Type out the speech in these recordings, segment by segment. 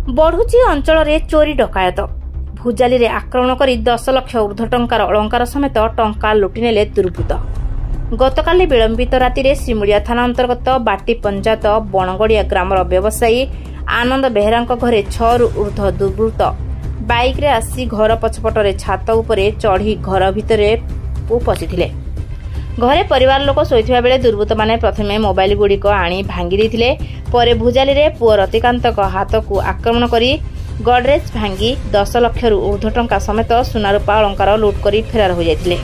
बढ़ुची अंचल चोरी डकायत भुजाली रे आक्रमण कर 10 लाख ऊर्ध्व टंकार अलंकार समेत टंका लुटिनेले दुर्बृत्त। गतकाली विलंबित राति सिमुलिया थाना अंतर्गत बाटी पंचायत बणगड़िया ग्रामर व्यवसायी आनंद बेहरा घरे 6 रु ऊर्ध्व दुर्बृत्त बाइक रे आसी घर पछपटरे छात उपरे चढ़ी घर भितर पशिथिले। घरे परिवार लोक शोइथिबा बेले दुर्बृत्त माने प्रथमे मोबाइल गुड़िक आनी भांगी देथिले। परे भुजाली रे पुओ रतिकांतक हाथ को आक्रमण करी गडरेज भांगी 10 लाख रु ऊर्ध्व टंका समेत सुनारूपा अलंकार लुट करी फेरार हो जाइथिले।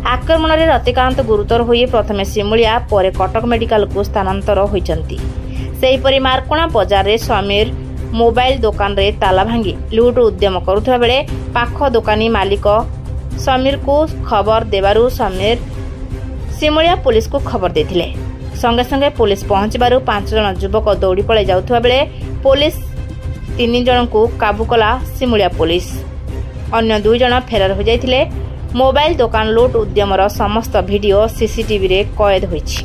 आक्रमण रे रतिकांत गुरुतर होई प्रथमे सिमुलिया परे कटक मेडिकल को स्थानांतर होइचंती। सेहीपरि मारकोणा बाजार रे समीर मोबाइल दुकान रे ताला भांगी लुट उद्यम करुथबा बेले पाख दुकानी मालिक समीर को खबर देबारु समीर सिमुलिया पुलिस को खबर देथिले। संगे संगे पुलिस पहुंचबारु 5 जन युवक दौड़ी पळे जाउथबा बेले पुलिस 3 जन को काबू कला सिमुलिया पुलिस। अन्य 2 जन फेरार हो जाइथिले। मोबाइल दुकान लूट उद्यमर समस्त वीडियो सीसीटीवी रे कैद होइछि।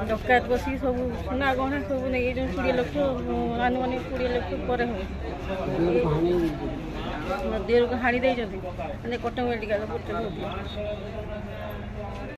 डकायत बसी सब सुना गहना सब नहीं 20 लाख आनुमानी 20 लाख पर देर को हाणी दे कटक मेडिकल